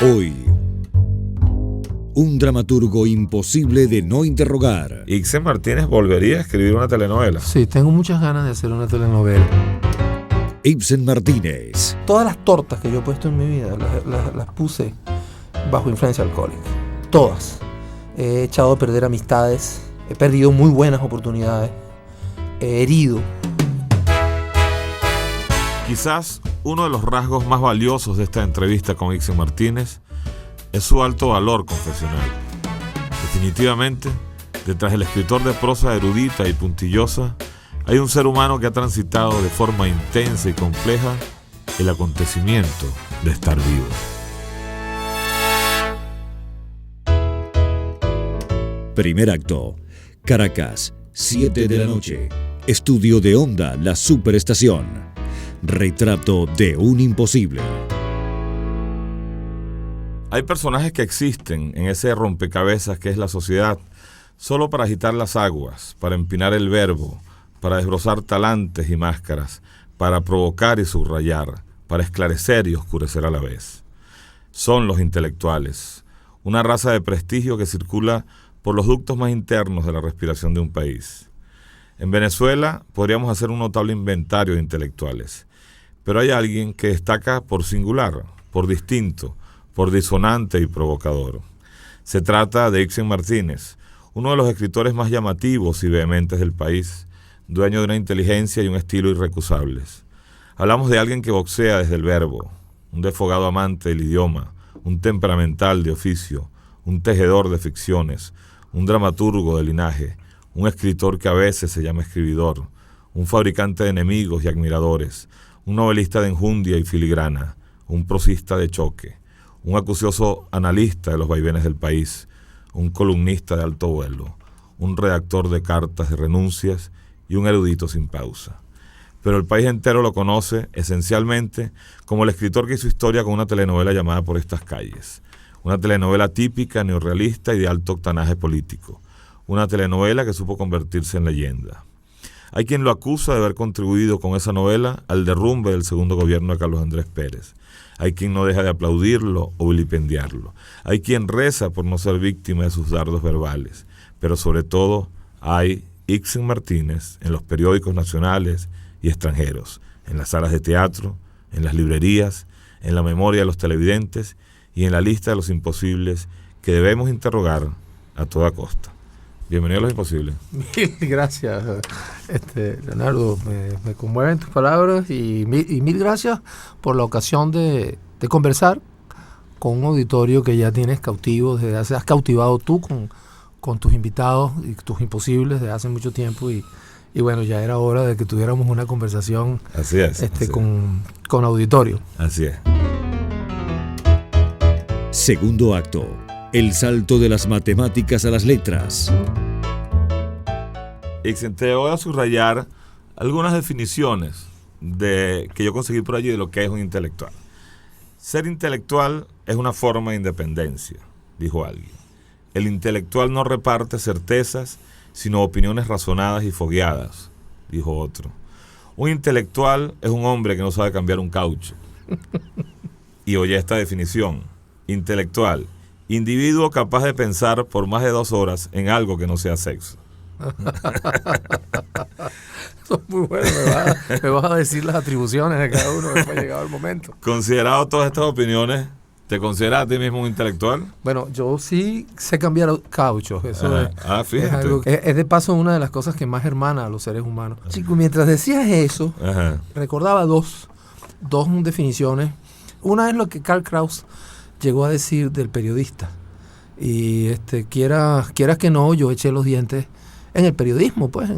Hoy, un dramaturgo imposible de no interrogar. Ixen Martínez volvería a escribir una telenovela. Sí, tengo muchas ganas de hacer una telenovela. Ibsen Martínez. Todas las tortas que yo he puesto en mi vida las puse bajo influencia alcohólica. Todas. He echado a perder amistades, he perdido muy buenas oportunidades, he herido. Quizás uno de los rasgos más valiosos de esta entrevista con Ixen Martínez es su alto valor confesional. Definitivamente, detrás del escritor de prosa erudita y puntillosa, hay un ser humano que ha transitado de forma intensa y compleja el acontecimiento de estar vivo. Primer acto. Caracas, 7 de la noche. Estudio de Onda, la Superestación. Retrato de un imposible. Hay personajes que existen en ese rompecabezas que es la sociedad, solo para agitar las aguas, para empinar el verbo, para desbrozar talantes y máscaras, para provocar y subrayar, para esclarecer y oscurecer a la vez. Son los intelectuales, una raza de prestigio que circula por los ductos más internos de la respiración de un país. En Venezuela podríamos hacer un notable inventario de intelectuales, pero hay alguien que destaca por singular, por distinto, por disonante y provocador. Se trata de Ixen Martínez, uno de los escritores más llamativos y vehementes del país, dueño de una inteligencia y un estilo irrecusables. Hablamos de alguien que boxea desde el verbo, un desfogado amante del idioma, un temperamental de oficio, un tejedor de ficciones, un dramaturgo de linaje, un escritor que a veces se llama escribidor, un fabricante de enemigos y admiradores, un novelista de enjundia y filigrana, un prosista de choque, un acucioso analista de los vaivenes del país, un columnista de alto vuelo, un redactor de cartas de renuncias y un erudito sin pausa. Pero el país entero lo conoce esencialmente como el escritor que hizo historia con una telenovela llamada Por estas calles, una telenovela típica, neorrealista y de alto octanaje político, una telenovela que supo convertirse en leyenda. Hay quien lo acusa de haber contribuido con esa novela al derrumbe del segundo gobierno de Carlos Andrés Pérez. Hay quien no deja de aplaudirlo o vilipendiarlo. Hay quien reza por no ser víctima de sus dardos verbales. Pero sobre todo hay Ixen Martínez en los periódicos nacionales y extranjeros, en las salas de teatro, en las librerías, en la memoria de los televidentes y en la lista de los imposibles que debemos interrogar a toda costa. Bienvenido a Los Imposibles. Mil gracias, Leonardo. Me conmueven tus palabras y mil gracias por la ocasión de conversar con un auditorio que ya tienes cautivo, has cautivado tú con tus invitados y tus imposibles desde hace mucho tiempo y bueno, ya era hora de que tuviéramos una conversación así es. Con auditorio. Así es. Segundo acto. El salto de las matemáticas a las letras. Ixen, te voy a subrayar algunas definiciones que yo conseguí por allí de lo que es un intelectual. Ser intelectual es una forma de independencia, dijo alguien. El intelectual no reparte certezas, sino opiniones razonadas y fogueadas, dijo otro. Un intelectual es un hombre que no sabe cambiar un caucho. Y oye esta definición. Intelectual: individuo capaz de pensar por más de 2 horas en algo que no sea sexo. Eso es muy bueno. Me vas a decir las atribuciones de cada uno después de llegado el momento. Considerado todas estas opiniones, ¿te consideras a ti mismo un intelectual? Bueno, yo sí sé cambiar cauchos. Eso fíjate. Es algo es de paso una de las cosas que más hermana a los seres humanos. Chico, mientras decías eso, recordaba dos definiciones. Una es lo que Karl Kraus llegó a decir del periodista. Y quieras que no, yo eché los dientes en el periodismo, pues.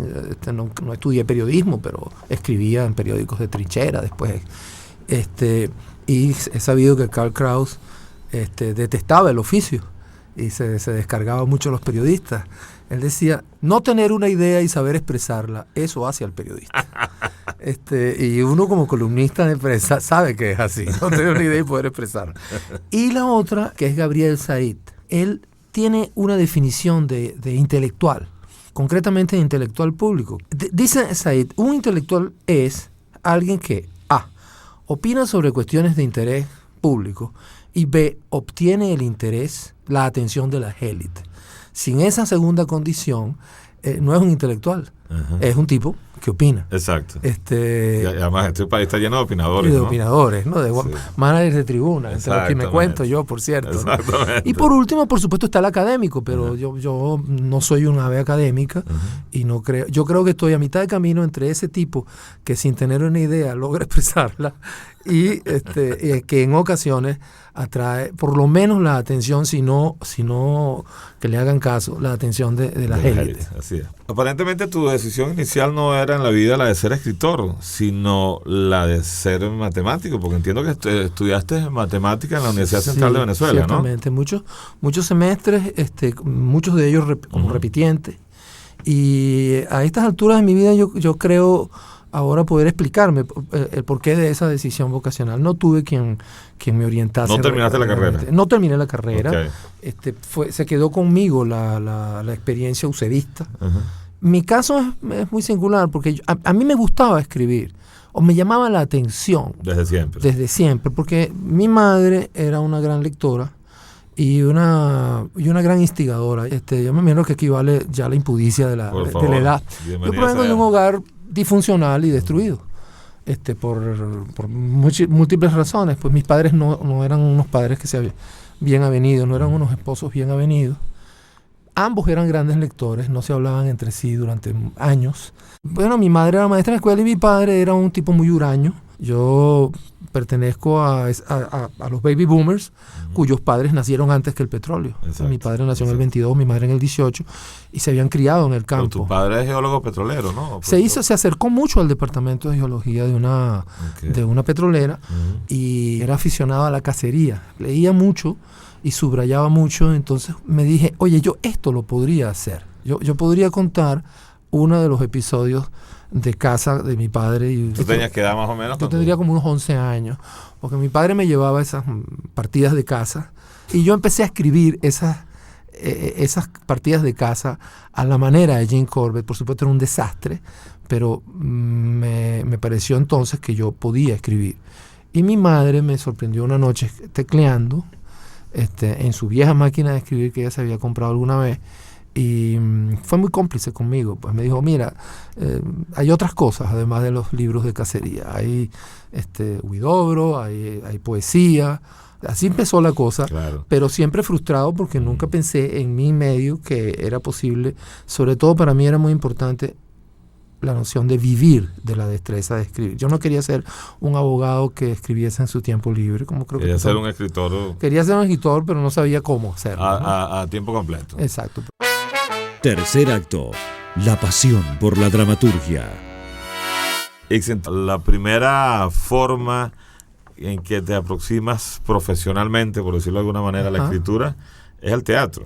No estudié periodismo, pero escribía en periódicos de trinchera después. Y he sabido que Karl Kraus detestaba el oficio y se descargaba mucho a los periodistas. Él decía, no tener una idea y saber expresarla, eso hace al periodista. Y uno como columnista de prensa sabe que es así, no tener una idea y poder expresarla. Y la otra, que es Gabriel Said, él tiene una definición de intelectual, concretamente de intelectual público. Dice Said, un intelectual es alguien que opina sobre cuestiones de interés público y B, obtiene el interés, la atención de las élites. Sin esa segunda condición, no es un intelectual, es un tipo que opina. Exacto. Y además este país está lleno de opinadores. De opinadores, ¿no? De managers de tribuna, entre los que me cuento yo, por cierto. Exactamente. Y por último, por supuesto, está el académico, pero yo no soy una ave académica y no creo. Yo creo que estoy a mitad de camino entre ese tipo que sin tener una idea logra expresarla y que en ocasiones atrae por lo menos la atención, si no que le hagan caso, la atención de las élites. Así es. Aparentemente tu decisión inicial no era en la vida la de ser escritor, sino la de ser matemático, porque entiendo que estudiaste matemática en la Universidad Central de Venezuela, ciertamente, ¿no? Muchos semestres, muchos de ellos como repitientes, y a estas alturas de mi vida yo creo ahora poder explicarme el porqué de esa decisión vocacional. No tuve quien me orientase. ¿No terminaste la carrera? No terminé la carrera. Okay. Se quedó conmigo la experiencia usedista. Mi caso es muy singular porque a mí me gustaba escribir o me llamaba la atención. Desde siempre. Desde siempre, porque mi madre era una gran lectora y una gran instigadora. Yo me imagino que equivale ya a la impudicia de la edad. Yo provengo de un hogar disfuncional y destruido por múltiples razones. Pues mis padres no eran unos padres que se bien avenidos, no eran unos esposos bien avenidos. Ambos eran grandes lectores, no se hablaban entre sí durante años. Bueno, mi madre era maestra en la escuela y mi padre era un tipo muy huraño. Yo pertenezco a los baby boomers, cuyos padres nacieron antes que el petróleo. Mi padre nació en el 22, mi madre en el 18, y se habían criado en el campo. Pero tu padre es geólogo petrolero, ¿no? Se acercó mucho al departamento de geología de una petrolera y era aficionado a la cacería. Leía mucho y subrayaba mucho, entonces me dije, oye, yo esto lo podría hacer. Yo podría contar uno de los episodios de caza de mi padre. ¿Tú tenías que edad más o menos? Yo tendría como unos 11 años, porque mi padre me llevaba a esas partidas de caza y yo empecé a escribir esas partidas de caza a la manera de Jim Corbett. Por supuesto era un desastre, pero me pareció entonces que yo podía escribir. Y mi madre me sorprendió una noche tecleando en su vieja máquina de escribir que ella se había comprado alguna vez. Y fue muy cómplice conmigo, pues me dijo, mira, hay otras cosas además de los libros de cacería, hay huidobro, hay poesía, así empezó la cosa, claro. Pero siempre frustrado porque nunca pensé en mi medio que era posible, sobre todo para mí era muy importante la noción de vivir de la destreza de escribir. Yo no quería ser un abogado que escribiese en su tiempo libre, como creo quería ser un escritor. Quería ser un escritor, pero no sabía cómo hacerlo. A tiempo completo. Exacto. Tercer acto, la pasión por la dramaturgia. La primera forma en que te aproximas profesionalmente, por decirlo de alguna manera, a la escritura, es el teatro.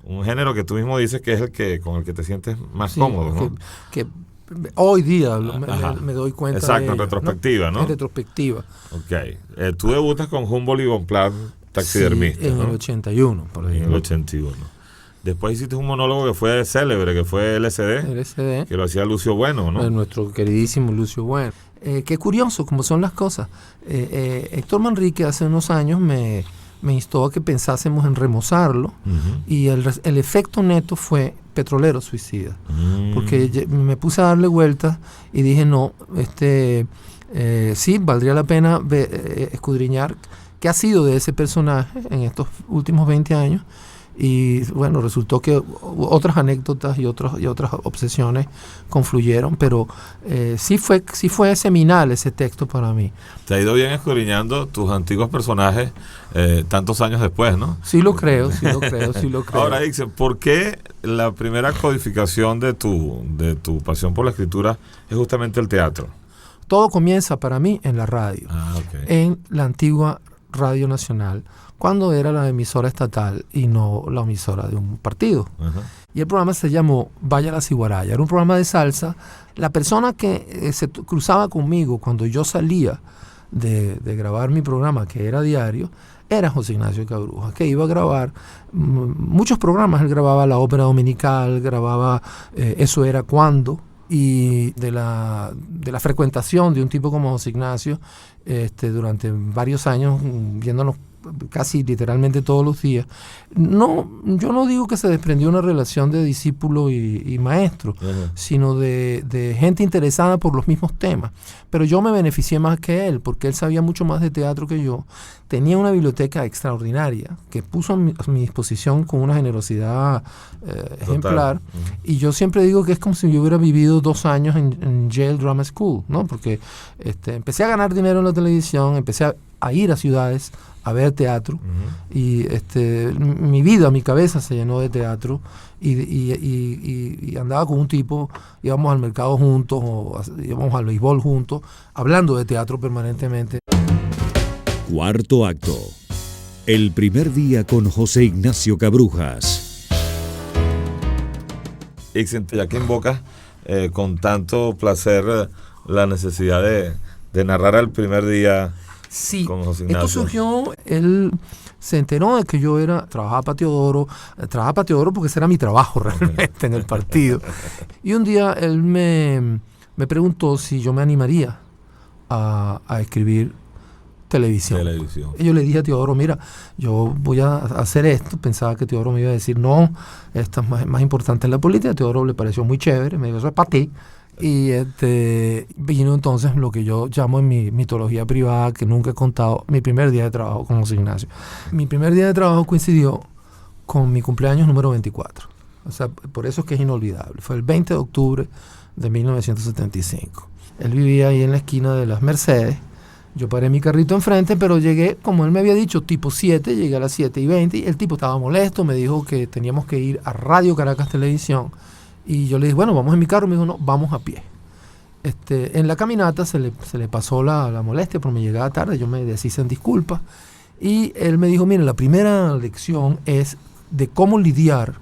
Un género que tú mismo dices que es con el que te sientes más cómodo, ¿no? Que hoy día me doy cuenta. Exacto, en retrospectiva, ¿no? En retrospectiva. Ok. Tú debutas con Humboldt y Bonpland, taxidermista, en ¿no? el 81, por ejemplo. En el 81. Después hiciste un monólogo que fue célebre, que fue LSD, que lo hacía Lucio Bueno, ¿no? Nuestro queridísimo Lucio Bueno. Qué curioso cómo son las cosas. Héctor Manrique hace unos años me instó a que pensásemos en remozarlo, y el efecto neto fue Petrolero Suicida, porque me puse a darle vueltas y dije, no, sí, valdría la pena escudriñar qué ha sido de ese personaje en estos últimos 20 años. Y bueno, resultó que otras anécdotas y otras obsesiones confluyeron, pero sí fue seminal ese texto para mí. Te ha ido bien escudriñando tus antiguos personajes tantos años después, ¿no? Sí lo creo. Ahora, Ixen, ¿por qué la primera codificación de tu pasión por la escritura es justamente el teatro? Todo comienza para mí en la radio, en la antigua Radio Nacional, cuando era la emisora estatal y no la emisora de un partido. Y el programa se llamó Vaya la Ciguaraya. Era un programa de salsa. La persona que se cruzaba conmigo cuando yo salía de grabar mi programa, que era diario, era José Ignacio Cabruja, que iba a grabar muchos programas. Él grababa La Ópera Dominical, grababa Eso Era Cuando, y de la frecuentación de un tipo como José Ignacio durante varios años, viéndonos casi literalmente todos los días. No, yo no digo que se desprendió una relación de discípulo y maestro, sino de gente interesada por los mismos temas. Pero yo me beneficié más que él, porque él sabía mucho más de teatro que yo. Tenía una biblioteca extraordinaria que puso a mi disposición con una generosidad ejemplar. Y yo siempre digo que es como si yo hubiera vivido 2 años en Yale Drama School, ¿no? Porque empecé a ganar dinero en la televisión, empecé a ir a ciudades a ver teatro, y mi vida, mi cabeza se llenó de teatro, y andaba con un tipo, íbamos al mercado juntos, o íbamos al béisbol juntos, hablando de teatro permanentemente. Cuarto acto. El primer día con José Ignacio Cabrujas. Ixen, ya que invocas con tanto placer la necesidad de narrar el primer día. Sí, con José Ignacio. Esto surgió, él se enteró de que yo trabajaba para Teodoro porque ese era mi trabajo realmente en el partido. Y un día él me preguntó si yo me animaría a escribir televisión. Y yo le dije a Teodoro, mira, yo voy a hacer esto. Pensaba que Teodoro me iba a decir, no, esto es más importante en la política. A Teodoro le pareció muy chévere, me dijo, eso es para ti. Y vino entonces lo que yo llamo en mi mitología privada, que nunca he contado, mi primer día de trabajo con José Ignacio. Mi primer día de trabajo coincidió con mi cumpleaños número 24. O sea, por eso es que es inolvidable. Fue el 20 de octubre de 1975. Él vivía ahí en la esquina de las Mercedes. Yo paré mi carrito enfrente, pero llegué, como él me había dicho, tipo 7, llegué a las 7:20, y el tipo estaba molesto, me dijo que teníamos que ir a Radio Caracas Televisión. Y yo le dije, bueno, vamos en mi carro. Me dijo, no, vamos a pie. En la caminata se le pasó la molestia por mi llegada tarde. Yo me deshice en disculpas. Y él me dijo, mire, la primera lección es de cómo lidiar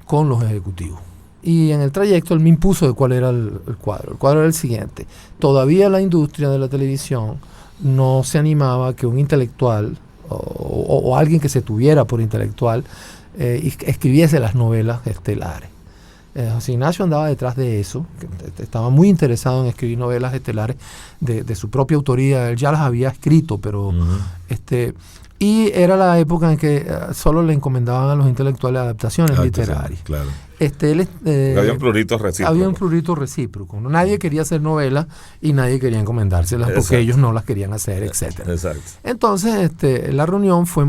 con los ejecutivos. Y en el trayecto él me impuso de cuál era el cuadro. El cuadro era el siguiente. Todavía la industria de la televisión no se animaba a que un intelectual o alguien que se tuviera por intelectual escribiese las novelas estelares. José Ignacio andaba detrás de eso, estaba muy interesado en escribir novelas estelares de su propia autoría. Él ya las había escrito, pero y era la época en que solo le encomendaban a los intelectuales adaptaciones literarias. Claro. Había un prurito recíproco. Había un prurito recíproco. Nadie quería hacer novelas y nadie quería encomendárselas porque ellos no las querían hacer, etcétera. Exacto. Entonces, la reunión fue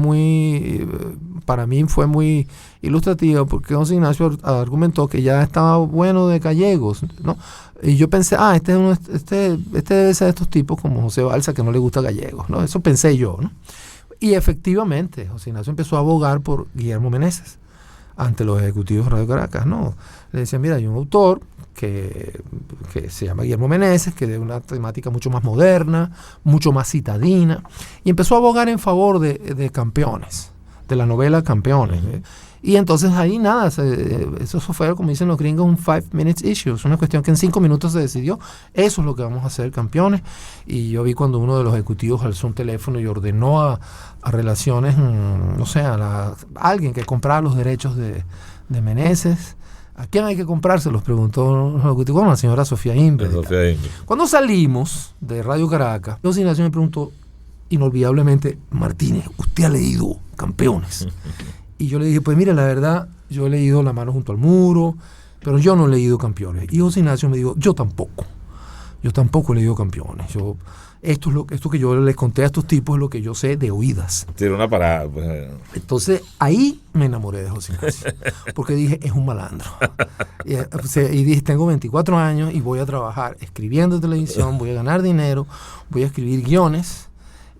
para mí fue muy ilustrativa, porque José Ignacio argumentó que ya estaba bueno de gallegos, ¿no? Y yo pensé, este debe ser de estos tipos como José Balsa, que no le gusta gallegos, ¿no? Eso pensé yo, ¿no? Y efectivamente, José Ignacio empezó a abogar por Guillermo Meneses ante los ejecutivos de Radio Caracas, ¿no? Le decían, mira, hay un autor que se llama Guillermo Meneses, que de una temática mucho más moderna, mucho más citadina, y empezó a abogar en favor de Campeones, de la novela Campeones. Y entonces ahí nada, eso fue, como dicen los gringos, un 5 minutes issue. Es una cuestión que en 5 minutos se decidió, eso es lo que vamos a hacer, Campeones. Y yo vi cuando uno de los ejecutivos alzó un teléfono y ordenó a Relaciones, no sé, a alguien que comprara los derechos de Meneses. ¿A quién hay que comprárselos?, preguntó el ejecutivo. Bueno, la señora Sofía Inver. Cuando salimos de Radio Caracas, José Ignacio me preguntó inolvidablemente, Martínez, ¿usted ha leído Campeones? Y yo le dije, pues mire, la verdad, yo he leído La mano junto al muro, pero yo no he leído Campeones. Y José Ignacio me dijo, yo tampoco he leído Campeones. Esto que yo les conté a estos tipos es lo que yo sé de oídas. Tiene una parada. Pues. Entonces, ahí me enamoré de José Ignacio, porque dije, es un malandro. Y dije, tengo 24 años y voy a trabajar escribiendo televisión, voy a ganar dinero, voy a escribir guiones.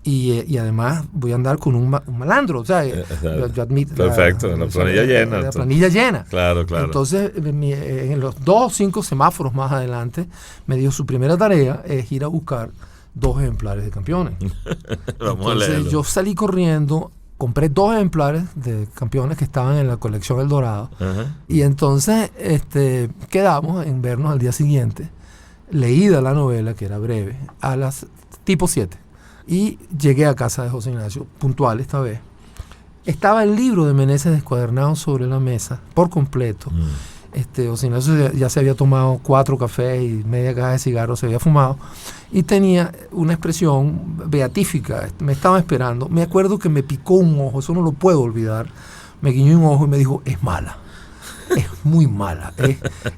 Y además voy a andar con un malandro, o sea, yo admito. Perfecto, la planilla llena. La planilla llena. Claro. Entonces, en los 2 o 5 semáforos más adelante, me dijo, su primera tarea es ir a buscar 2 ejemplares de Campeones. Entonces, yo salí corriendo, compré 2 ejemplares de Campeones que estaban en la colección El Dorado. Y entonces quedamos en vernos al día siguiente, leída la novela, que era breve, a las tipo 7. Y llegué a casa de José Ignacio, puntual esta vez. Estaba el libro de Meneses descuadernado sobre la mesa, por completo. o si no, ya se había tomado 4 cafés y media caja de cigarros, se había fumado, y tenía una expresión beatífica, me estaba esperando. Me acuerdo que me picó un ojo, eso no lo puedo olvidar, me guiñó un ojo y me dijo, es mala, es muy mala,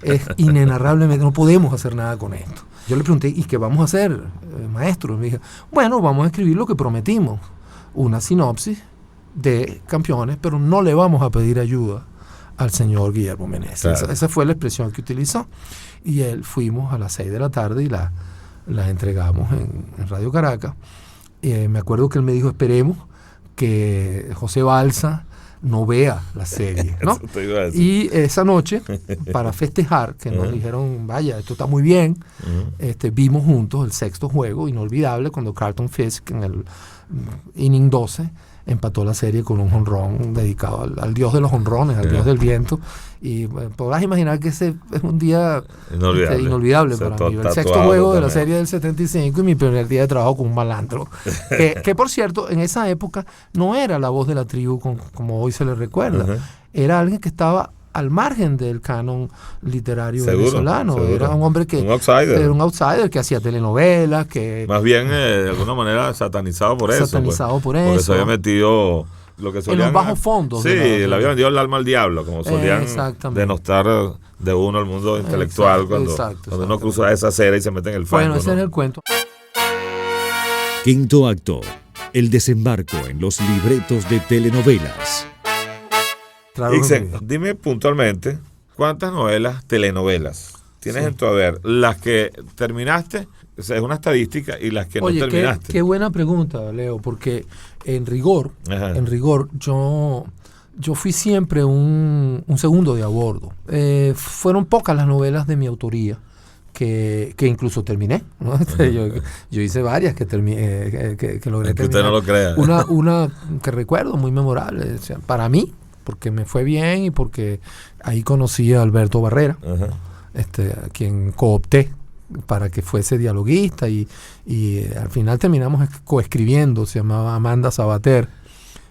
es inenarrablemente, no podemos hacer nada con esto. Yo le pregunté, ¿y qué vamos a hacer, maestro? Y me dije, bueno, vamos a escribir lo que prometimos, una sinopsis de Campeones, pero no le vamos a pedir ayuda al señor Guillermo Meneses. Claro. Esa fue la expresión que utilizó. Y fuimos a las 6 de la tarde y la entregamos en Radio Caracas. Me acuerdo que él me dijo, esperemos que José Balsa no vea la serie, ¿no? Y esa noche, para festejar, que nos dijeron, vaya, esto está muy bien, vimos juntos el sexto juego, inolvidable, cuando Carlton Fisk en el inning 12 empató la serie con un jonrón dedicado al dios de los jonrones, al dios del viento. Y podrás imaginar que ese es un día inolvidable para mí. El sexto juego de la serie del 75 y mi primer día de trabajo con un malandro. que por cierto, en esa época no era la voz de la tribu como hoy se le recuerda. Era alguien que estaba al margen del canon literario venezolano. Era un hombre que era un outsider que hacía telenovelas, que más bien de alguna manera satanizado por eso. Porque se había metido lo que solían, en los bajos fondos. Sí, le había vendido el alma al diablo, como solían denostar de uno al mundo intelectual cuando uno cruza esa acera y se mete en el fango. Bueno, ese es el cuento. Quinto acto, el desembarco en los libretos de telenovelas. Ixen, dime puntualmente, ¿cuántas telenovelas tienes en tu haber? Las que terminaste, o sea, es una estadística, y las que no terminaste. Qué buena pregunta, Leo, porque en rigor, yo fui siempre un segundo de a bordo. Fueron pocas las novelas de mi autoría que incluso terminé, ¿no? Yo hice varias que logré terminar. Que usted no lo crea. Una que recuerdo muy memorable, o sea, para mí, porque me fue bien y porque ahí conocí a Alberto Barrera, a quien coopté para que fuese dialoguista y al final terminamos coescribiendo, se llamaba Amanda Sabater,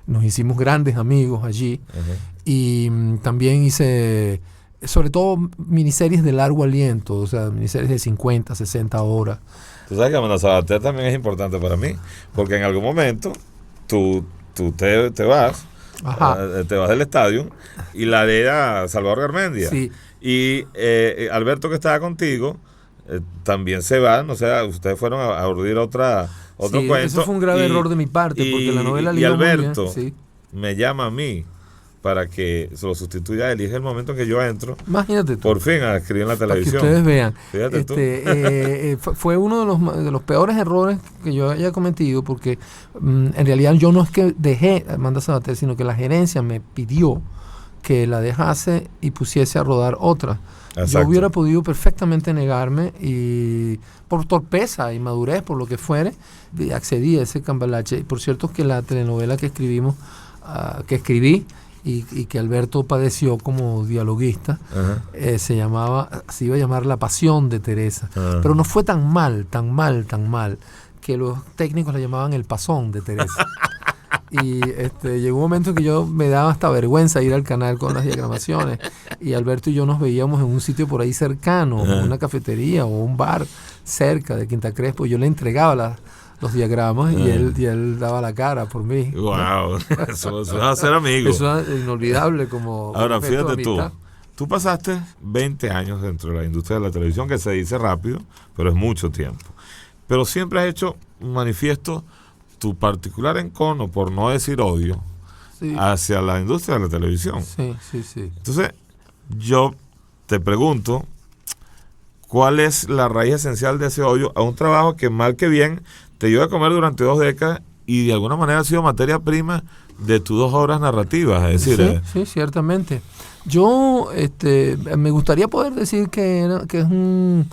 nos hicimos grandes amigos allí y también hice sobre todo miniseries de largo aliento, o sea, miniseries de 50, 60 horas. Tú sabes que Amanda Sabater también es importante para mí, porque en algún momento tú te vas. Te vas del estadio y la era Salvador Garmendia. Sí. Y Alberto, que estaba contigo, también se va. O sea, ustedes fueron a urdir otro cuento. Eso fue un grave error de mi parte, porque la novela y Alberto me llama a mí para que se lo sustituya a él. Y es el momento en que yo entro. Imagínate tú. Por fin a escribir en la televisión. Para que ustedes vean. Fíjate tú. Fue uno de los peores errores que yo haya cometido, porque en realidad yo no es que dejé a Amanda Sabater, sino que la gerencia me pidió que la dejase y pusiese a rodar otra. Exacto. Yo hubiera podido perfectamente negarme y por torpeza, inmadurez, por lo que fuere, accedí a ese cambalache. Y por cierto que la telenovela que escribí y que Alberto padeció como dialoguista, se iba a llamar La Pasión de Teresa. Pero no fue tan mal, que los técnicos la llamaban El Pasón de Teresa. Y llegó un momento que yo me daba hasta vergüenza ir al canal con las diagramaciones, y Alberto y yo nos veíamos en un sitio por ahí cercano, una cafetería o un bar cerca de Quinta Crespo. Yo le entregaba los diagramas y él daba la cara por mí. ¡Wow! Eso va a ser amigos. Eso es inolvidable como... Ahora, fíjate tú pasaste 20 años dentro de la industria de la televisión, que se dice rápido, pero es mucho tiempo. Pero siempre has hecho manifiesto tu particular encono, por no decir odio, hacia la industria de la televisión. Sí. Entonces, yo te pregunto, ¿cuál es la raíz esencial de ese odio a un trabajo que mal que bien te dio a comer durante 2 décadas y de alguna manera ha sido materia prima de tus 2 obras narrativas? Es decir, sí, ciertamente. Yo me gustaría poder decir que es un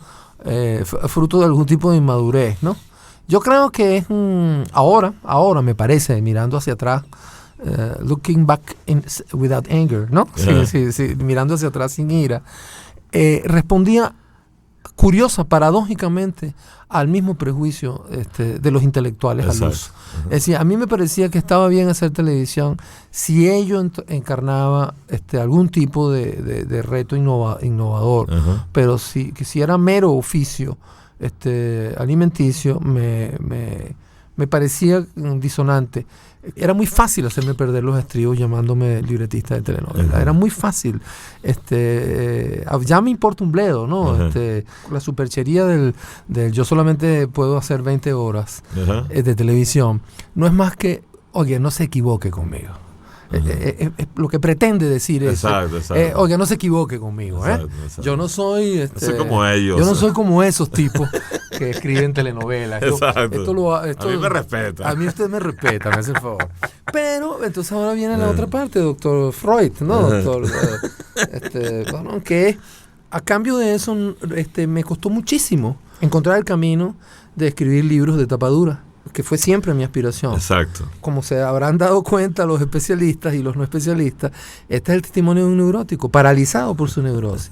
fruto de algún tipo de inmadurez, ¿no? Yo creo que es ahora me parece, mirando hacia atrás, looking back without anger, ¿no? Sí, mirando hacia atrás sin ira, respondía curiosa, paradójicamente, al mismo prejuicio de los intelectuales al uso. Es decir, a mí me parecía que estaba bien hacer televisión si ello encarnaba algún tipo de reto innovador, pero si era mero oficio alimenticio, me parecía disonante. Era muy fácil hacerme perder los estribos llamándome libretista de telenovela. Era muy fácil. Ya me importa un bledo, ¿no? La superchería del yo solamente puedo hacer 20 horas de televisión no es más que, oye, no se equivoque conmigo. Lo que pretende decir es, oiga, no se equivoque conmigo. Exacto. Yo no soy, soy como ellos. Yo no soy como esos tipos que escriben telenovelas. A mí me respeta. A mí usted me respeta, me hace el favor. Pero entonces ahora viene la otra parte, doctor Freud, ¿no? Doctor, bueno, que a cambio de eso me costó muchísimo encontrar el camino de escribir libros de tapadura, que fue siempre mi aspiración. Exacto. Como se habrán dado cuenta los especialistas y los no especialistas, este es el testimonio de un neurótico, paralizado por su neurosis.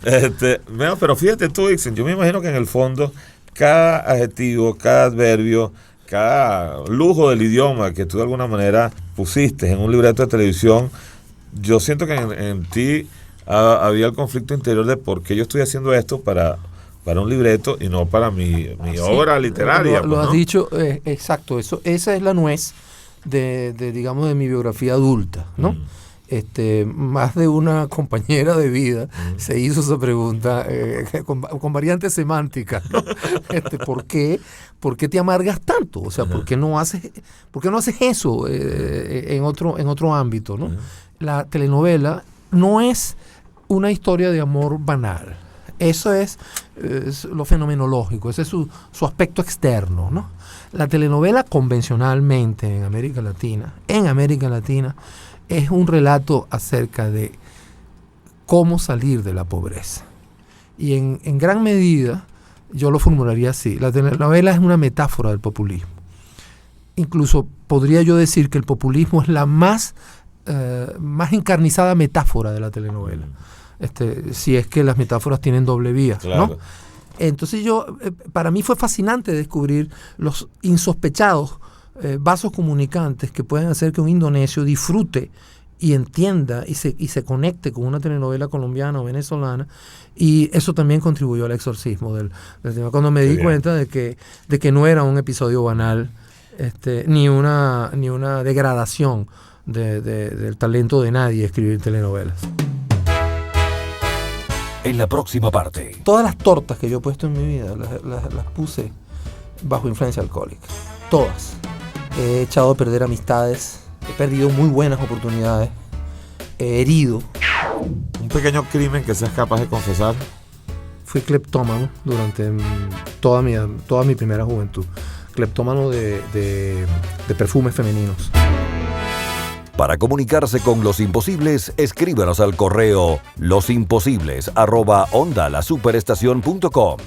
Pero fíjate tú, Ixen, yo me imagino que en el fondo cada adjetivo, cada adverbio, cada lujo del idioma que tú de alguna manera pusiste en un libreto de televisión, yo siento que en ti había el conflicto interior de por qué yo estoy haciendo esto para un libreto y no para mi obra literaria. Lo has dicho, exacto, esa es la nuez digamos, de mi biografía adulta, ¿no? Más de una compañera de vida se hizo esa pregunta con variantes semánticas, ¿no? ¿Por qué te amargas tanto? O sea, ¿por qué no haces eso en otro ámbito, ¿no? La telenovela no es una historia de amor banal. Eso es lo fenomenológico, ese es su aspecto externo, ¿no? La telenovela convencionalmente en América Latina, es un relato acerca de cómo salir de la pobreza. Y en gran medida, yo lo formularía así, la telenovela es una metáfora del populismo. Incluso podría yo decir que el populismo es la más encarnizada metáfora de la telenovela. Si es que las metáforas tienen doble vía, claro, ¿no? Entonces para mí fue fascinante descubrir los insospechados vasos comunicantes que pueden hacer que un indonesio disfrute y entienda y se conecte con una telenovela colombiana o venezolana, y eso también contribuyó al exorcismo del tema, cuando me di cuenta de que no era un episodio banal, ni una degradación del talento de nadie escribir telenovelas. En la próxima parte. Todas las tortas que yo he puesto en mi vida las puse bajo influencia alcohólica. Todas. He echado a perder amistades, he perdido muy buenas oportunidades, he herido. ¿Un pequeño crimen que seas capaz de confesar? Fui cleptómano durante toda mi primera juventud. Cleptómano de perfumes femeninos. Para comunicarse con Los Imposibles, escríbanos al correo losimposibles@ondalasuperestacion.com,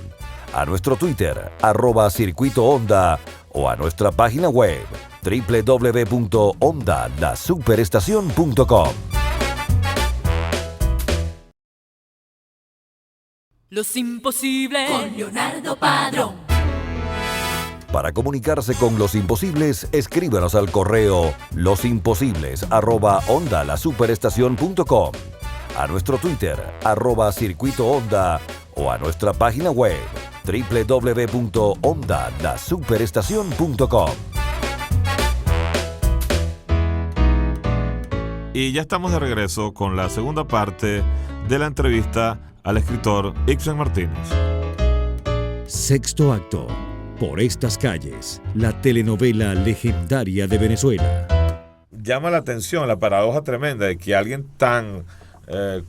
a nuestro Twitter, @circuitoonda, o a nuestra página web, www.ondalasuperestacion.com. Los Imposibles con Leonardo Padrón. Para comunicarse con Los Imposibles, escríbanos al correo losimposibles@ondalasuperestacion.com, a nuestro Twitter, @circuitoonda, o a nuestra página web, www.ondalasuperestacion.com. Y ya estamos de regreso con la segunda parte de la entrevista al escritor Ixen Martínez. Sexto acto. Por estas calles, la telenovela legendaria de Venezuela. Llama la atención la paradoja tremenda de que alguien tan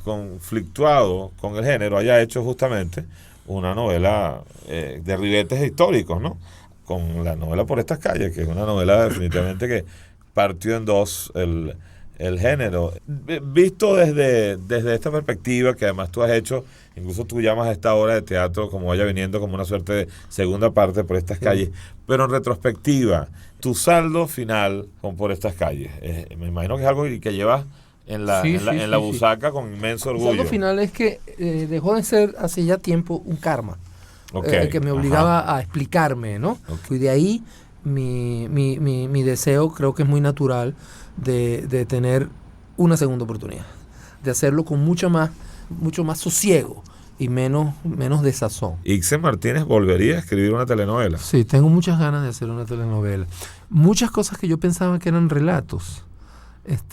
conflictuado con el género haya hecho justamente una novela de ribetes históricos, ¿no? Con la novela Por estas calles, que es una novela definitivamente que partió en dos el género. Visto desde esta perspectiva, que además tú has hecho, incluso tú llamas a esta obra de teatro como vaya viniendo como una suerte de segunda parte Por estas calles, pero en retrospectiva, tu saldo final con Por estas calles, me imagino que es algo que llevas en la busaca con inmenso orgullo. El saldo final es que dejó de ser hace ya tiempo un karma. que me obligaba a explicarme, ¿no? Okay. Y de ahí mi deseo, creo que es muy natural, de tener una segunda oportunidad, de hacerlo con mucho más sosiego y menos desazón. ¿Ixen Martínez volvería a escribir una telenovela? Sí, tengo muchas ganas de hacer una telenovela. Muchas cosas que yo pensaba que eran relatos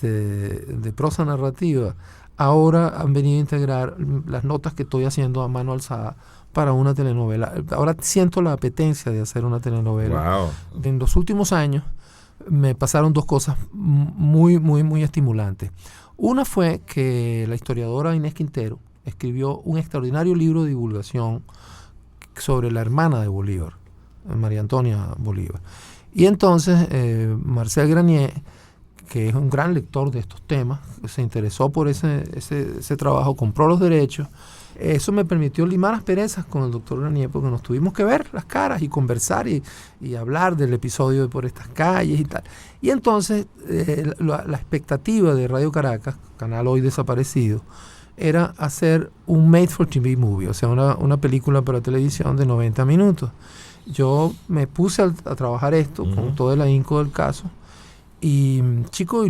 de prosa narrativa, ahora han venido a integrar las notas que estoy haciendo a mano alzada para una telenovela. Ahora siento la apetencia de hacer una telenovela. Wow. En los últimos años me pasaron dos cosas muy, muy, muy estimulantes. Una fue que la historiadora Inés Quintero escribió un extraordinario libro de divulgación sobre la hermana de Bolívar, María Antonia Bolívar. Y entonces Marcel Granier, que es un gran lector de estos temas, se interesó por ese trabajo, compró los derechos. Eso me permitió limar asperezas con el doctor Granier, porque nos tuvimos que ver las caras y conversar y hablar del episodio de Por estas calles y tal. Y entonces la expectativa de Radio Caracas, canal hoy desaparecido, era hacer un made for TV movie, o sea, una película para televisión de 90 minutos. Yo me puse a trabajar esto con todo el ahínco del caso. Y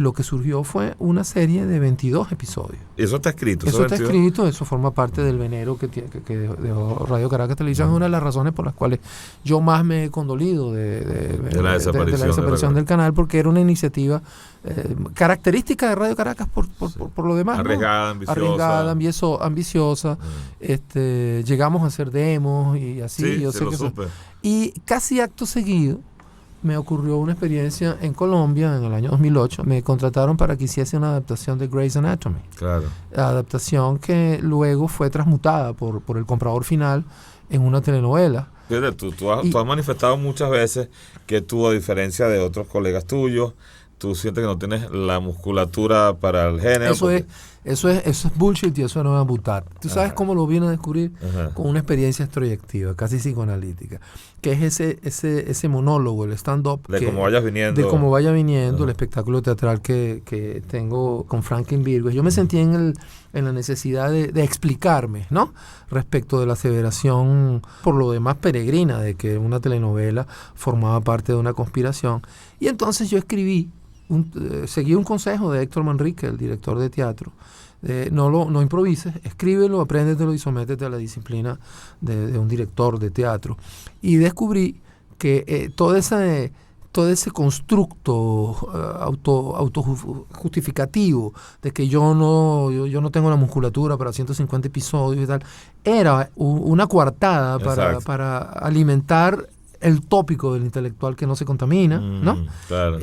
lo que surgió fue una serie de 22 episodios. ¿Eso está escrito? Eso está escrito, eso forma parte del venero que dejó Radio Caracas Televisión. Es una de las razones por las cuales yo más me he condolido de la desaparición del canal, porque era una iniciativa característica de Radio Caracas por lo demás. Arriesgada, ambiciosa. Llegamos a hacer demos y así. Sí, yo sé que supe. Y casi acto seguido me ocurrió una experiencia en Colombia en el año 2008. Me contrataron para que hiciese una adaptación de Grey's Anatomy. Claro. Adaptación que luego fue transmutada por el comprador final en una telenovela. Fíjate, tú has manifestado muchas veces que tú, a diferencia de otros colegas tuyos, tú sientes que no tienes la musculatura para el género. Eso es bullshit y eso no es butar. Tú sabes cómo lo vine a descubrir con una experiencia extroyectiva, casi psicoanalítica, que es ese monólogo, el stand-up. De cómo vayas viniendo. De cómo vaya viniendo, el espectáculo teatral que tengo con Franklin Virgües. Yo me sentí en la necesidad de explicarme, ¿no? Respecto de la aseveración, por lo demás peregrina, de que una telenovela formaba parte de una conspiración. Y entonces yo seguí un consejo de Héctor Manrique, el director de teatro. No improvises, escríbelo, apréndetelo y sométete a la disciplina de un director de teatro. Y descubrí que todo ese constructo autojustificativo de que yo no tengo la musculatura para 150 episodios y tal, era una coartada para alimentar el tópico del intelectual que no se contamina, ¿no? Claro.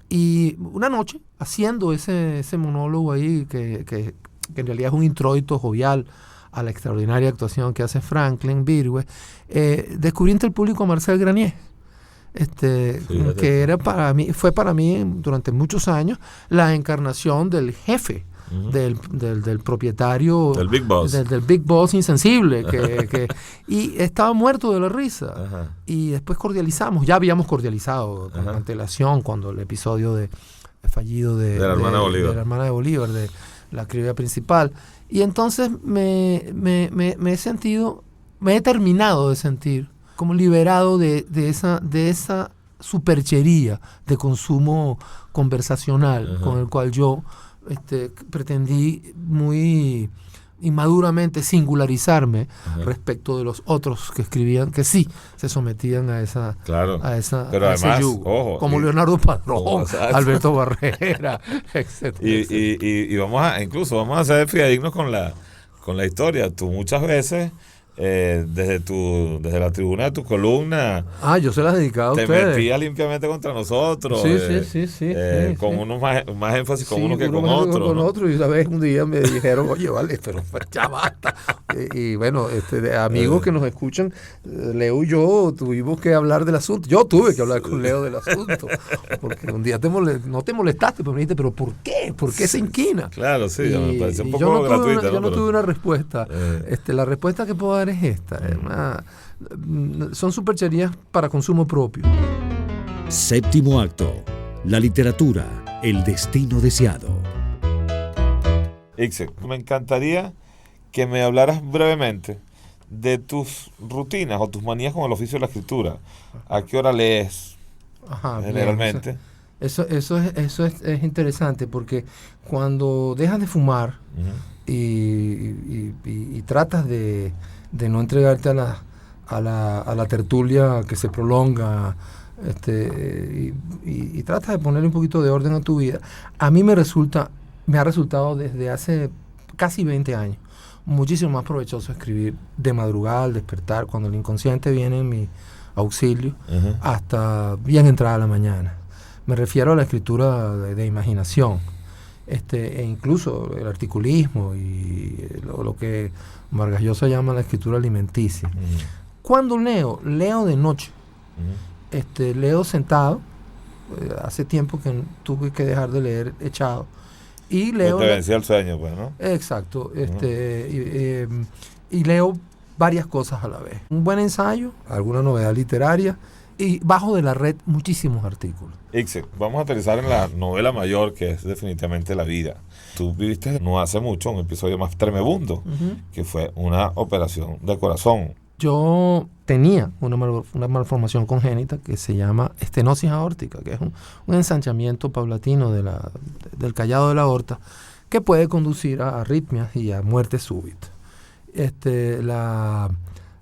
Y una noche, haciendo ese monólogo ahí, que en realidad es un introito jovial a la extraordinaria actuación que hace Franklin Virgües, descubrí entre el público a Marcel Granier, que fue para mí durante muchos años la encarnación del jefe, del propietario, del Big Boss, del Big Boss insensible, y estaba muerto de la risa. Ajá. Y después ya habíamos cordializado con antelación cuando el episodio fallido de la hermana de Bolívar, de la actividad principal. Y entonces me he terminado de sentir como liberado de esa superchería de consumo conversacional con el cual yo pretendí muy inmaduramente singularizarme respecto de los otros que escribían, que sí se sometían a ese yugo, como Leonardo Padrón, Alberto Barrera, etc. Y vamos a ser fidedignos con la historia. Tú muchas veces desde la tribuna de tu columna, yo se las dedicaba a ustedes. Te metías limpiamente contra nosotros, sí, con uno más énfasis con uno que con otro. Con otro. Y una vez un día me dijeron, oye, vale, pero ya basta. Y bueno, de amigos que nos escuchan, Leo y yo tuvimos que hablar del asunto. Yo tuve que hablar con Leo del asunto, porque un día no te molestaste, pero me dijiste, ¿pero por qué? ¿Por qué se inquina? Claro, sí, me pareció un poco gratuita. Yo no tuve una respuesta. La respuesta que puedo dar es esta. Son supercherías para consumo propio. Séptimo acto. La literatura, el destino deseado. Ixen, me encantaría que me hablaras brevemente de tus rutinas o tus manías con el oficio de la escritura. ¿A qué hora lees generalmente? Eso es interesante, porque cuando dejas de fumar y tratas de no entregarte a la tertulia que se prolonga, y tratas de ponerle un poquito de orden a tu vida, a mí me ha resultado desde hace casi 20 años muchísimo más provechoso escribir de madrugada, al despertar, cuando el inconsciente viene en mi auxilio, hasta bien entrada la mañana. Me refiero a la escritura de imaginación, e incluso el articulismo y lo que Vargas Llosa llama la escritura alimenticia. Cuando leo de noche. Leo sentado. Hace tiempo que tuve que dejar de leer echado. Y leo. Te vencía el sueño, pues, ¿no? Exacto. Y leo varias cosas a la vez. Un buen ensayo, alguna novedad literaria, y bajo de la red muchísimos artículos. Ixek, vamos a aterrizar en la novela mayor, que es definitivamente la vida. Tú viviste no hace mucho un episodio más tremebundo, que fue una operación de corazón. Yo tenía una malformación congénita que se llama estenosis aórtica, que es un ensanchamiento paulatino del callado de la aorta, que puede conducir a arritmias y a muerte súbita.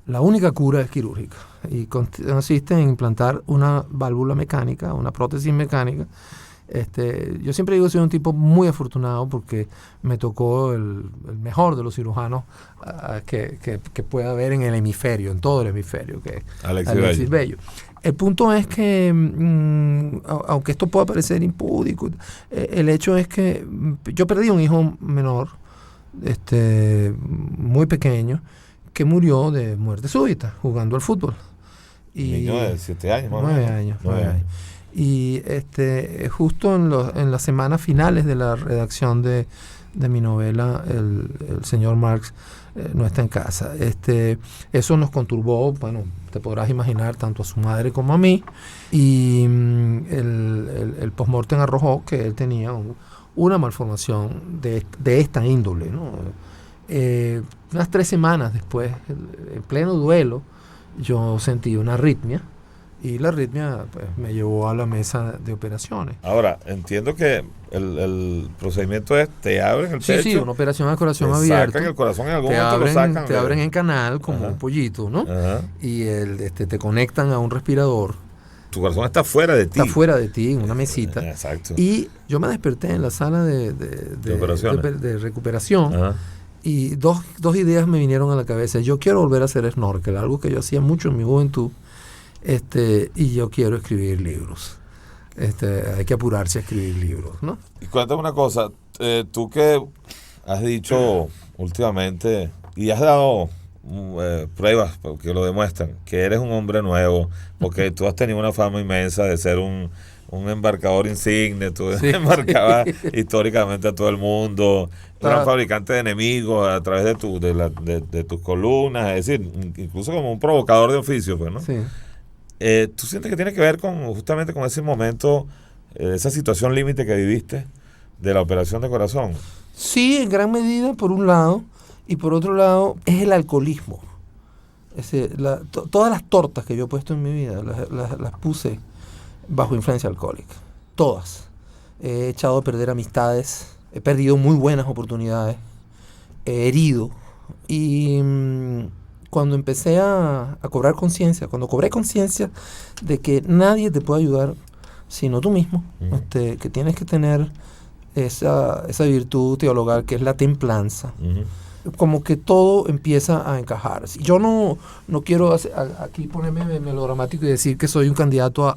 La única cura es quirúrgica y consiste en implantar una válvula mecánica, una prótesis mecánica. Yo siempre digo que soy un tipo muy afortunado porque me tocó el mejor de los cirujanos que pueda haber en el hemisferio, en todo el hemisferio, que es Alexis Bello. El punto es que, aunque esto pueda parecer impúdico, el hecho es que yo perdí un hijo menor, muy pequeño, que murió de muerte súbita jugando al fútbol. Un niño de 7 años, más o menos. 9 años. Y justo en las semanas finales de la redacción de mi novela, el señor Marx no está en casa. Eso nos conturbó, bueno, te podrás imaginar, tanto a su madre como a mí. Y el postmortem arrojó que él tenía una malformación de esta índole, ¿no? Unas 3 semanas después, en pleno duelo, yo sentí una arritmia. Y la arritmia pues, me llevó a la mesa de operaciones. Ahora, entiendo que el procedimiento es, te abren el pecho. Sí, una operación de corazón abierto. Sacan el corazón, en algún momento lo sacan. Te abren en canal como un pollito, ¿no? Y te conectan a un respirador. Tu corazón está fuera de ti. Está fuera de ti, en una mesita. Exacto. Y yo me desperté en la sala de recuperación. Y dos ideas me vinieron a la cabeza. Yo quiero volver a hacer snorkel, algo que yo hacía mucho en mi juventud. Y yo quiero escribir libros. Hay que apurarse a escribir libros, ¿no? Y cuéntame una cosa, tú que has dicho últimamente y has dado pruebas que lo demuestran, que eres un hombre nuevo, porque tú has tenido una fama inmensa de ser un embarcador insigne, tú embarcabas históricamente a todo el mundo, eras un fabricante de enemigos a través de tus columnas, es decir, incluso como un provocador de oficio, pues, ¿no? Sí. ¿Tú sientes que tiene que ver justamente con ese momento, esa situación límite que viviste de la operación de corazón? Sí, en gran medida, por un lado, y por otro lado, es el alcoholismo. Todas las tortas que yo he puesto en mi vida, las puse bajo influencia alcohólica. Todas. He echado a perder amistades, he perdido muy buenas oportunidades, he herido. Y cuando empecé a cobrar conciencia, cuando cobré conciencia de que nadie te puede ayudar sino tú mismo, que tienes que tener esa virtud teologal que es la templanza, como que todo empieza a encajar. Yo no quiero aquí ponerme melodramático y decir que soy un candidato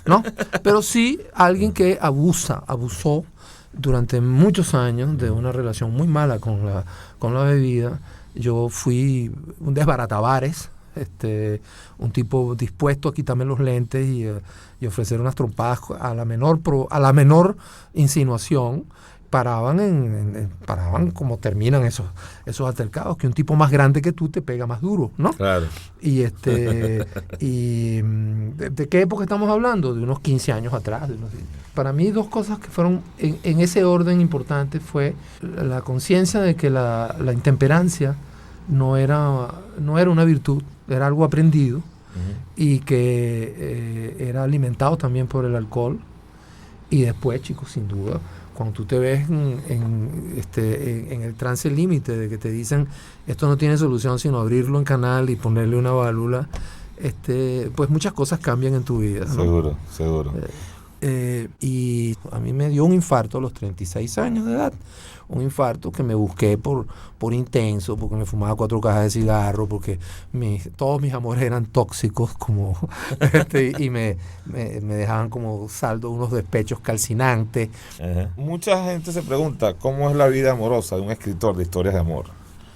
¿no? Pero sí alguien que abusó durante muchos años de una relación muy mala con la bebida. Yo fui un desbaratabares, un tipo dispuesto a quitarme los lentes y ofrecer unas trompadas a la menor insinuación. Paraban como terminan esos altercados, que un tipo más grande que tú te pega más duro, ¿no? Claro. Y ¿de qué época estamos hablando? De unos 15 años atrás. Para mí 2 cosas que fueron en ese orden importante fue la conciencia de que la intemperancia no era una virtud, era algo aprendido, y que era alimentado también por el alcohol. Y después, chicos, sin duda, cuando tú te ves en el trance límite de que te dicen esto no tiene solución sino abrirlo en canal y ponerle una válvula, pues muchas cosas cambian en tu vida, ¿no? Seguro. Y a mí me dio un infarto a los 36 años de edad. Un infarto que me busqué por intenso, porque me fumaba 4 cajas de cigarro, porque todos mis amores eran tóxicos, como y me dejaban como saldo unos despechos calcinantes. Ajá. Mucha gente se pregunta cómo es la vida amorosa de un escritor de historias de amor.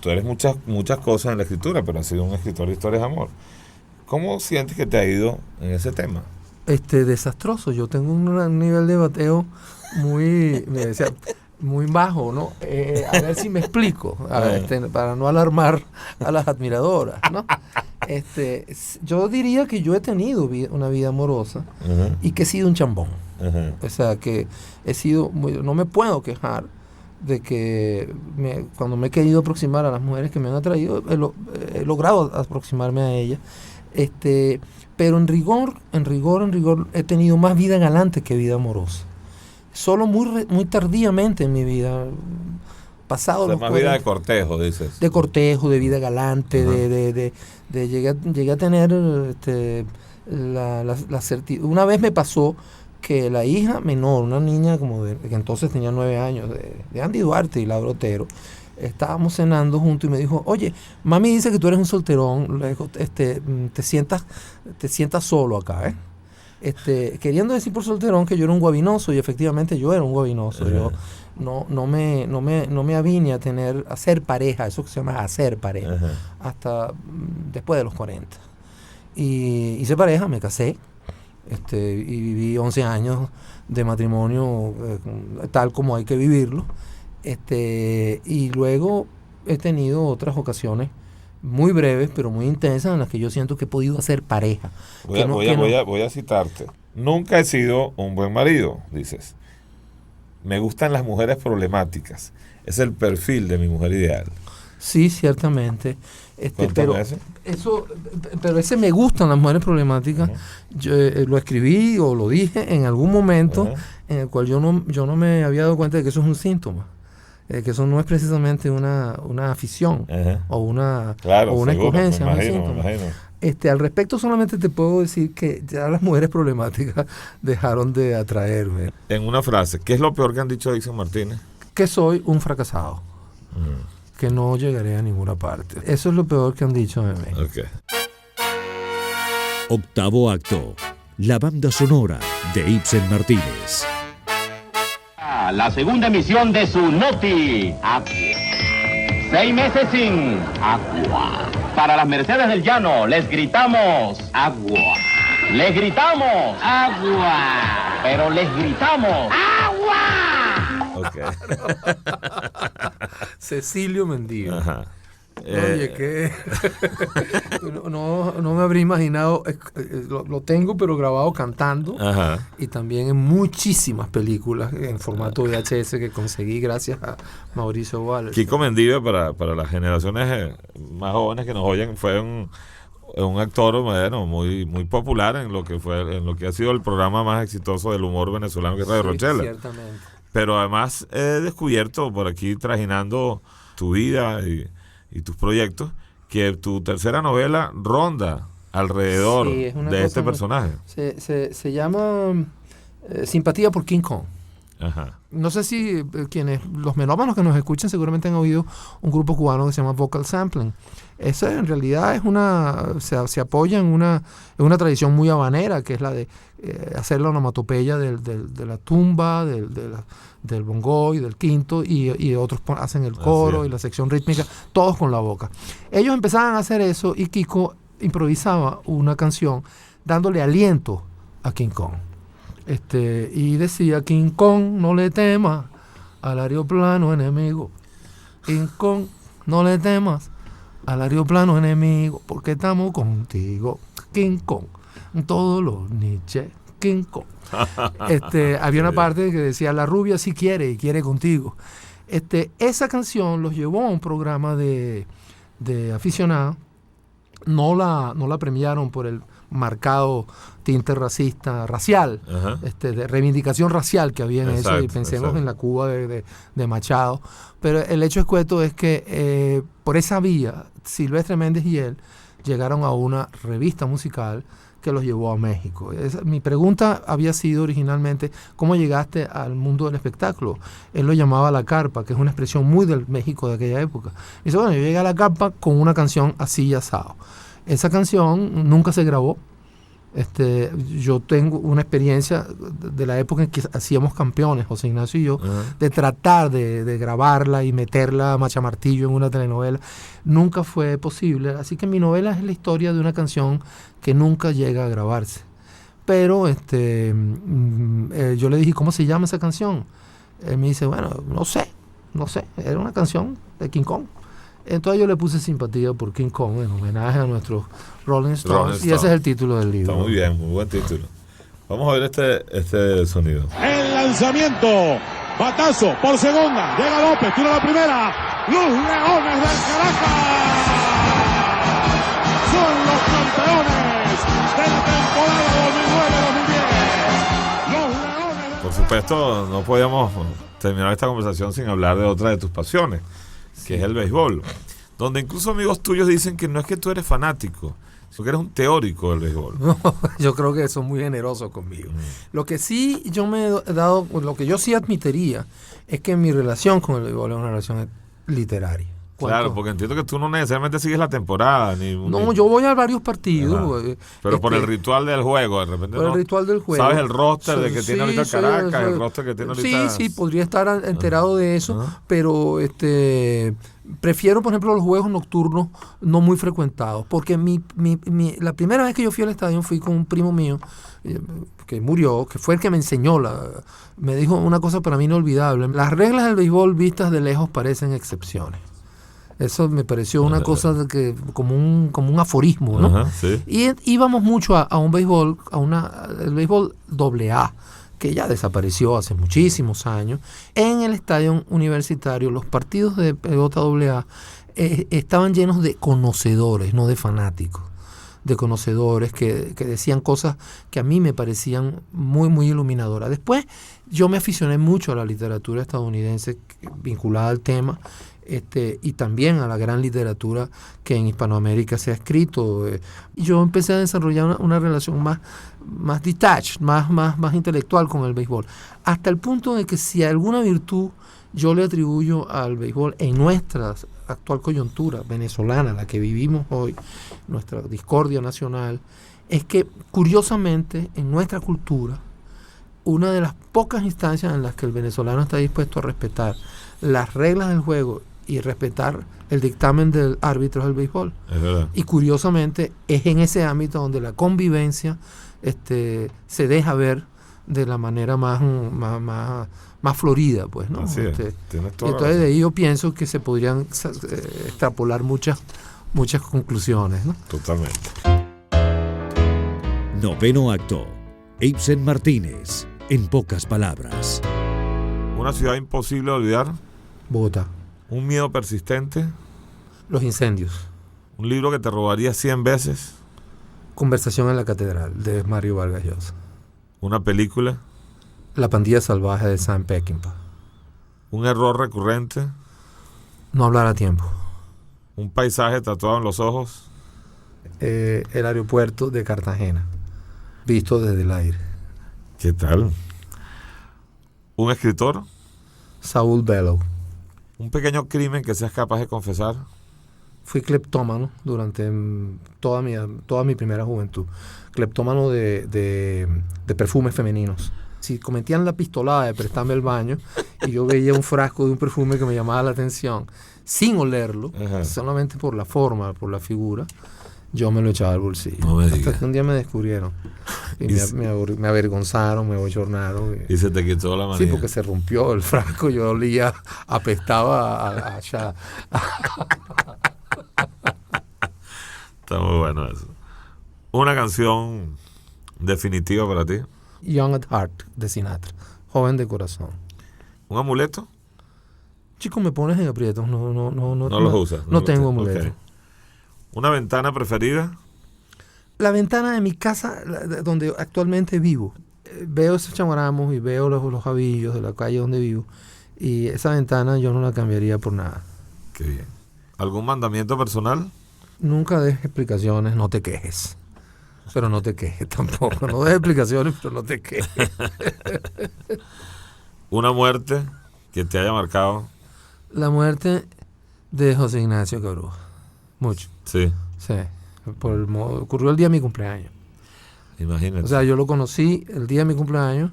Tú eres muchas cosas en la escritura, pero has sido un escritor de historias de amor. ¿Cómo sientes que te ha ido en ese tema? Desastroso. Yo tengo un nivel de bateo muy bajo, ¿no? A ver si me explico, para no alarmar a las admiradoras, ¿no? Yo diría que yo he tenido una vida amorosa y que he sido un chambón. O sea, que he sido no me puedo quejar de que cuando me he querido aproximar a las mujeres que me han atraído, he logrado aproximarme a ellas. Pero en rigor he tenido más vida galante que vida amorosa. Solo muy tardíamente en mi vida, pasado los 40. Más vida de cortejo, dices. De cortejo, de vida galante, llegué a tener la certidumbre. Una vez me pasó que la hija menor, una niña que entonces tenía 9 años, de Andy Duarte y Laura Otero, estábamos cenando juntos y me dijo, oye, mami dice que tú eres un solterón, le dijo, te sientas solo acá, ¿eh? Queriendo decir por solterón que yo era un guabinoso, y efectivamente yo era un guabinoso. Yo no me avine a hacer pareja, eso que se llama hacer pareja, hasta después de los 40. Y hice pareja, me casé, y viví 11 años de matrimonio tal como hay que vivirlo. Y luego he tenido otras ocasiones muy breves, pero muy intensas, en las que yo siento que he podido hacer pareja. Voy a citarte. Nunca he sido un buen marido, dices. Me gustan las mujeres problemáticas. Es el perfil de mi mujer ideal. Sí, ciertamente. Pero ese me gustan las mujeres problemáticas. Yo lo escribí o lo dije en algún momento en el cual yo no me había dado cuenta de que eso es un síntoma. Que eso no es precisamente una afición o una escogencia. Me imagino. Al respecto solamente te puedo decir que ya las mujeres problemáticas dejaron de atraerme. En una frase, ¿qué es lo peor que han dicho de Dixon Martínez? Que soy un fracasado. Que no llegaré a ninguna parte. Eso es lo peor que han dicho de mí. Okay. Octavo acto. La banda sonora de Ibsen Martínez. La segunda emisión de su Noti. Agua. 6 meses sin agua. Para las Mercedes del Llano, les gritamos agua. Les gritamos agua. Pero les gritamos agua. Okay. Cecilio Mendigo. Oye, que no me habría imaginado, lo tengo pero grabado cantando. Y también en muchísimas películas en formato VHS que conseguí gracias a Mauricio Wallace. Kiko Mendive, para las generaciones más jóvenes que nos oyen, fue un actor muy popular en lo que ha sido el programa más exitoso del humor venezolano, que es Radio Rochela. Ciertamente. Pero además he descubierto por aquí, trajinando tu vida y tus proyectos, que tu tercera novela ronda alrededor de este personaje. Se llama Simpatía por King Kong. No sé si los melómanos que nos escuchan seguramente han oído un grupo cubano que se llama Vocal Sampling. Esa en realidad se apoya en una tradición muy habanera, que es la de hacer la onomatopeya de la tumba, del bongo y del quinto, y otros hacen el coro y la sección rítmica, todos con la boca. Ellos empezaban a hacer eso y Kiko improvisaba una canción dándole aliento a King Kong. Y decía: King Kong, no le temas al aeroplano enemigo. King Kong, no le temas al aeroplano enemigo, porque estamos contigo. King Kong, todos los Nietzsche, King Kong. Había una parte que decía: la rubia sí quiere y quiere contigo. Esa canción los llevó a un programa de de aficionada. No la premiaron por el marcado tinte racial, de reivindicación racial que había en eso, y pensemos en la Cuba de Machado. Pero el hecho escueto es que por esa vía, Silvestre Méndez y él llegaron a una revista musical que los llevó a México. Mi pregunta había sido originalmente, ¿cómo llegaste al mundo del espectáculo? Él lo llamaba la carpa, que es una expresión muy del México de aquella época. Y dice, bueno, yo llegué a la carpa con una canción así y asado. Esa canción nunca se grabó. Yo tengo una experiencia de la época en que hacíamos Campeones, José Ignacio y yo, de tratar de grabarla y meterla a machamartillo en una telenovela. Nunca fue posible, así que mi novela es la historia de una canción que nunca llega a grabarse. Pero yo le dije, ¿cómo se llama esa canción? Él me dice, bueno, no sé, era una canción de King Kong. Entonces yo le puse simpatía por King Kong en homenaje a nuestros Rolling Stones, y ese es el título del libro. Está muy bien, muy buen título. Vamos a ver este sonido. El lanzamiento, batazo por segunda, llega López, tira la primera, los Leones del Caracas son los campeones de la temporada 2009-2010. Los Leones. Por supuesto, no podíamos terminar esta conversación sin hablar de otra de tus pasiones, que es el béisbol, donde incluso amigos tuyos dicen que no es que tú eres fanático, sino que eres un teórico del béisbol. No, yo creo que son muy generosos conmigo. Lo que sí yo me he dado, lo que yo sí admitiría, es que mi relación con el béisbol es una relación literaria. Claro, porque entiendo que tú no necesariamente sigues la temporada. Yo voy a varios partidos. Pero por el ritual del juego, de repente. Por el ritual del juego. ¿Sabes el roster de que tiene ahorita Caracas? El roster que tiene ahorita. Sí, podría estar enterado de eso, pero prefiero, por ejemplo, los juegos nocturnos no muy frecuentados, porque la primera vez que yo fui al estadio fui con un primo mío que murió, que fue el que me enseñó, me dijo una cosa para mí inolvidable: las reglas del béisbol vistas de lejos parecen excepciones. Eso me pareció una cosa que como un aforismo, ¿no? Sí. Y íbamos mucho a un béisbol, el béisbol AA, que ya desapareció hace muchísimos años. En el estadio universitario, los partidos de pelota AA estaban llenos de conocedores, no de fanáticos, de conocedores que decían cosas que a mí me parecían muy, muy iluminadoras. Después yo me aficioné mucho a la literatura estadounidense vinculada al tema, y también a la gran literatura que en Hispanoamérica se ha escrito. Yo empecé a desarrollar una relación más detached, más intelectual con el béisbol, hasta el punto de que si alguna virtud yo le atribuyo al béisbol en nuestra actual coyuntura venezolana, la que vivimos hoy, nuestra discordia nacional, es que curiosamente en nuestra cultura, una de las pocas instancias en las que el venezolano está dispuesto a respetar las reglas del juego y respetar el dictamen del árbitro del béisbol. Es verdad. Y curiosamente es en ese ámbito donde la convivencia se deja ver de la manera más florida, pues, ¿no? Así es. Tienes toda entonces de ahí yo pienso que se podrían extrapolar muchas conclusiones, ¿no? Totalmente. Noveno acto. Ibsen Martínez, en pocas palabras. Una ciudad imposible de olvidar. Bogotá. Un miedo persistente. Los incendios. Un libro que te robaría 100 veces. Conversación en la catedral, de Mario Vargas Llosa. Una película. La pandilla salvaje, de Sam Peckinpah. Un error recurrente. No hablar a tiempo. Un paisaje tatuado en los ojos. El aeropuerto de Cartagena, visto desde el aire. ¿Qué tal? Un escritor. Saul Bellow. Un pequeño crimen que seas capaz de confesar. Fui cleptómano durante toda mi primera juventud. Cleptómano de perfumes femeninos. Si cometían la pistolada de prestarme el baño y yo veía un frasco de un perfume que me llamaba la atención, sin olerlo, solamente por la forma, por la figura, yo me lo echaba al bolsillo. No me digas. Hasta que un día me descubrieron. Y me avergonzaron, me bochornaron. Y se te quitó la manía. Sí, porque se rompió el frasco. Yo olía, apestaba Está muy bueno eso. Una canción definitiva para ti. Young at Heart, de Sinatra. Joven de corazón. ¿Un amuleto? Chico, me pones en aprietos. No los usas. No tengo amuleto. Okay. ¿Una ventana preferida? La ventana de mi casa, donde actualmente vivo. Veo esos chamoramos y veo los jabillos de la calle donde vivo. Y esa ventana yo no la cambiaría por nada. Qué bien. ¿Algún mandamiento personal? Nunca des explicaciones, no te quejes. Pero no te quejes tampoco. No des explicaciones, pero no te quejes. ¿Una muerte que te haya marcado? La muerte de José Ignacio Cabruja. Mucho. Sí. Sí. Ocurrió el día de mi cumpleaños. Imagínate. O sea, yo lo conocí el día de mi cumpleaños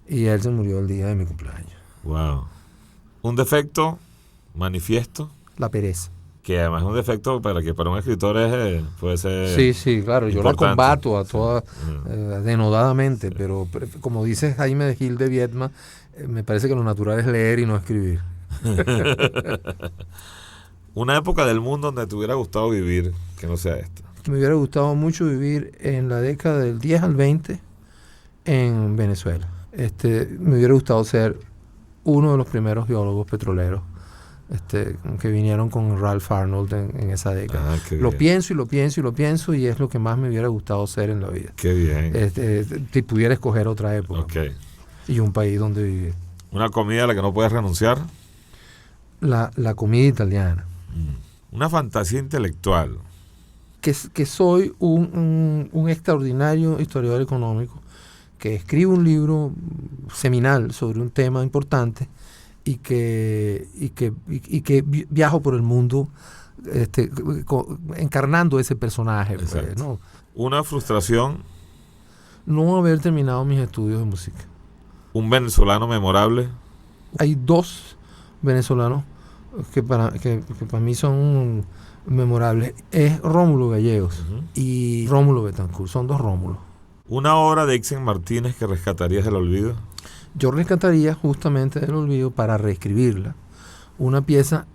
y él se murió el día de mi cumpleaños. Wow. ¿Un defecto manifiesto? La pereza. Que además es un defecto para un escritor puede ser. Sí, claro. Yo la importante. combato a toda denodadamente, pero como dice Jaime de Gil de Viedma, me parece que lo natural es leer y no escribir. Una época del mundo donde te hubiera gustado vivir, que no sea esta. Me hubiera gustado mucho vivir en la década del 10 al 20 en Venezuela. Me hubiera gustado ser uno de los primeros geólogos petroleros que vinieron con Ralph Arnold en esa década. Lo pienso y es lo que más me hubiera gustado ser en la vida. Qué bien. Si pudiera escoger otra época. Okay. Y un país donde vivir. ¿Una comida a la que no puedes renunciar? La comida italiana. Una fantasía intelectual. Que soy un extraordinario historiador económico que escribe un libro seminal sobre un tema importante y que viajo por el mundo encarnando ese personaje. Pues, ¿no? Una frustración. No haber terminado mis estudios de música. Un venezolano memorable. Hay dos venezolanos que para mí son memorables. Es Rómulo Gallegos y Rómulo Betancourt. Son dos Rómulos. ¿Una obra de Ixen Martínez que rescatarías del olvido? Yo rescataría justamente del olvido para reescribirla. Una pieza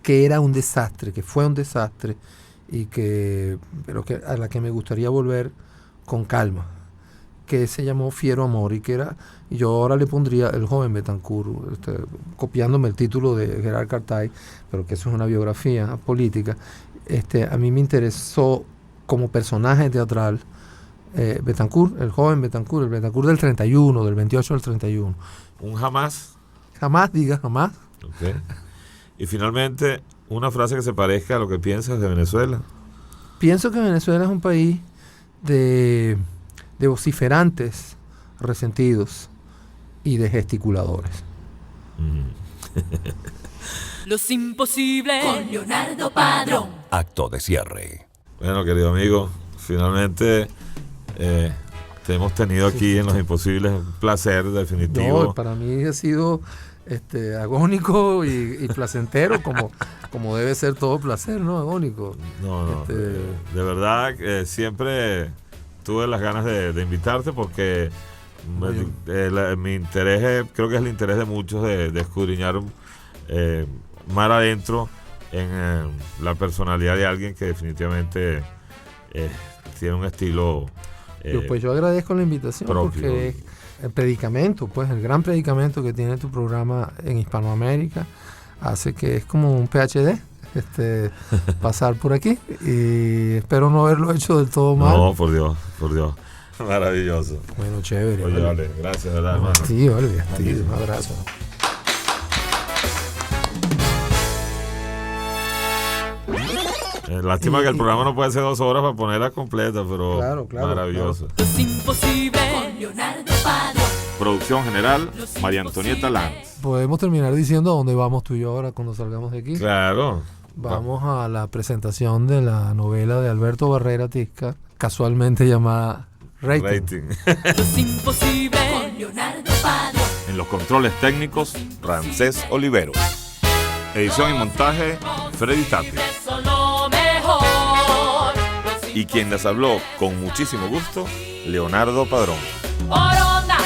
que era un desastre, que fue un desastre pero a la que me gustaría volver con calma, que se llamó Fiero Amor y yo ahora le pondría El joven Betancourt, copiándome el título de Gerard Cartay, pero que eso es una biografía política. A mí me interesó como personaje teatral Betancourt, el joven Betancourt, el Betancourt del 31, del 28 al 31. ¿Un jamás? Jamás, diga jamás. Okay. Y finalmente, una frase que se parezca a lo que piensas de Venezuela. Pienso que Venezuela es un país de vociferantes resentidos y de gesticuladores. Los imposibles con Leonardo Padrón. Acto de cierre. Bueno, querido amigo, finalmente te hemos tenido aquí en Los Imposibles. Un placer definitivo. No, para mí ha sido agónico y placentero, como debe ser todo placer, ¿no? Agónico. No, de verdad, siempre tuve las ganas de invitarte porque mi interés, creo que es el interés de muchos de escudriñar mar adentro en la personalidad de alguien que definitivamente tiene un estilo pues yo agradezco la invitación propio. Porque es el predicamento, pues el gran predicamento que tiene tu programa en Hispanoamérica hace que es como un PhD pasar por aquí y espero no haberlo hecho del todo mal. No, por Dios, maravilloso. Bueno, chévere. Oye, vale, gracias, ¿verdad, hermano? Sí, vale, un abrazo. Lástima que el programa no puede ser 2 horas para ponerla completa, pero claro, maravilloso. Claro. Los imposibles con Leonardo Padrón. Producción general, María Antonieta Lanz. Podemos terminar diciendo a dónde vamos tú y yo ahora cuando salgamos de aquí. Claro. Vamos a la presentación de la novela de Alberto Barrera Tisca, casualmente llamada Rating. Los imposibles con Leonardo Padrón. En los controles técnicos, Ramsés Oliveros. Edición y montaje, Freddy Tapia. Y quien les habló con muchísimo gusto, Leonardo Padrón. Por Onda,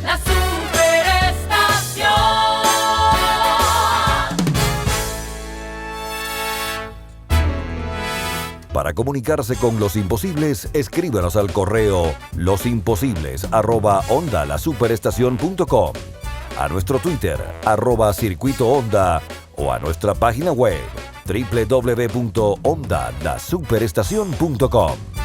la superestación. Para comunicarse con Los Imposibles, escríbanos al correo losimposibles@ondalasuperestacion.com, a nuestro Twitter @circuitoonda o a nuestra página web www.ondalasuperestacion.com.